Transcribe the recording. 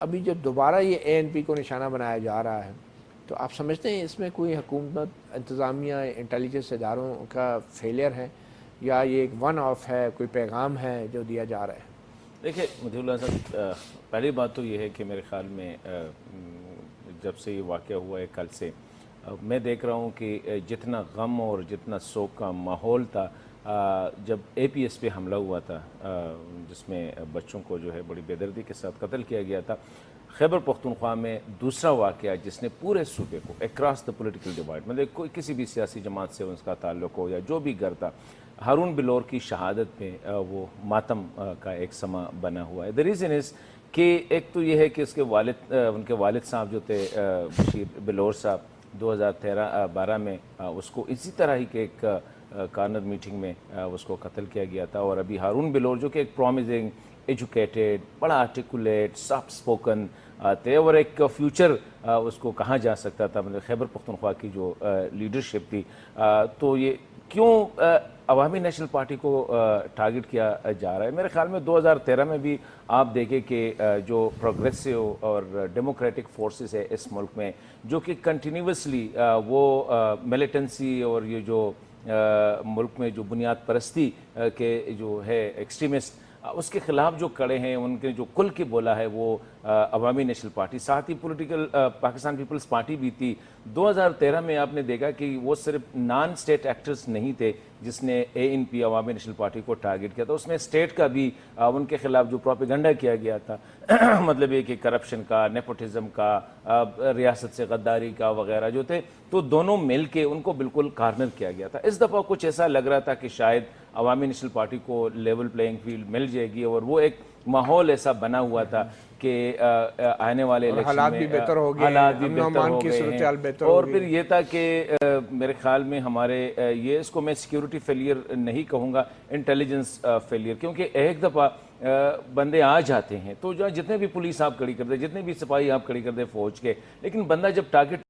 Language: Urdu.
ابھی جو دوبارہ یہ ANP کو نشانہ بنایا جا رہا ہے، تو آپ سمجھتے ہیں اس میں کوئی حکومت، انتظامیہ، انٹیلیجنس اداروں کا فیلئر ہے، یا یہ ایک ون آف ہے، کوئی پیغام ہے جو دیا جا رہا ہے؟ دیکھیں مدھو اللہ صاحب، پہلی بات تو یہ ہے کہ میرے خیال میں جب سے یہ واقعہ ہوا ہے کل سے میں دیکھ رہا ہوں کہ جتنا غم اور جتنا سوگ کا ماحول تھا جب APS پہ حملہ ہوا تھا، جس میں بچوں کو جو ہے بڑی بے دردی کے ساتھ قتل کیا گیا تھا، خیبر پختونخوا میں دوسرا واقعہ جس نے پورے صوبے کو اکراس دا پولیٹیکل ڈیوائڈ، مطلب کوئی کسی بھی سیاسی جماعت سے اس کا تعلق ہو یا جو بھی گھر تھا، ہارون بلور کی شہادت میں وہ ماتم کا ایک سما بنا ہوا ہے۔ the reason is کہ ایک تو یہ ہے کہ اس کے والد، ان کے والد صاحب جو تھے بشیر بلور صاحب، 2013-12 میں اس کو اسی طرح ہی کہ ایک کارنر میٹنگ میں اس کو قتل کیا گیا تھا، اور ابھی ہارون بلور جو کہ ایک پرومزنگ، ایجوکیٹڈ، بڑا آرٹیکولیٹ، سافٹ سپوکن تھے، اور ایک فیوچر اس کو کہا جا سکتا تھا، مطلب خیبر پختونخوا کی جو لیڈرشپ تھی، تو یہ کیوں عوامی نیشنل پارٹی کو ٹارگٹ کیا جا رہا ہے؟ میرے خیال میں 2013 میں بھی آپ دیکھیں کہ جو پروگریسو اور ڈیموکریٹک فورسز ہے اس ملک میں، جو کہ کنٹینیوسلی وہ ملیٹنسی اور یہ جو ملک میں جو بنیاد پرستی کے جو ہے ایکسٹریمسٹ، اس کے خلاف جو کڑے ہیں، ان کے جو کل کی بولا ہے وہ عوامی نیشنل پارٹی، ساتھ ہی پولیٹیکل پاکستان پیپلز پارٹی بھی تھی۔ 2013 میں آپ نے دیکھا کہ وہ صرف نان اسٹیٹ ایکٹرز نہیں تھے جس نے ANP عوامی نیشنل پارٹی کو ٹارگٹ کیا تھا، اس میں اسٹیٹ کا بھی ان کے خلاف جو پروپیگنڈا کیا گیا تھا مطلب یہ کہ کرپشن کا، نیپوٹزم کا، ریاست سے غداری کا وغیرہ جو تھے، تو دونوں مل کے ان کو بالکل کارنر کیا گیا تھا۔ اس دفعہ کچھ ایسا لگ رہا تھا کہ شاید عوامی نیشنل پارٹی کو لیول پلینگ فیلڈ مل جائے گی، اور وہ ایک ماحول ایسا بنا ہوا تھا کہ آنے والے الیکشن حالات میں بھی بہتر ہو گئے، حالات بھی امن و بہتر امان ہو کی گئے ہیں، صورتحال بہتر اور ہو پھر گئی۔ یہ تھا کہ میرے خیال میں ہمارے یہ اس کو میں سیکیورٹی فیلئر نہیں کہوں گا، انٹیلیجنس فیلئر، کیونکہ ایک دفعہ بندے آ جاتے ہیں تو جتنے بھی پولیس آپ کھڑی کر دیں، جتنے بھی سپاہی آپ کھڑی کر دیں فوج کے، لیکن بندہ جب ٹارگٹ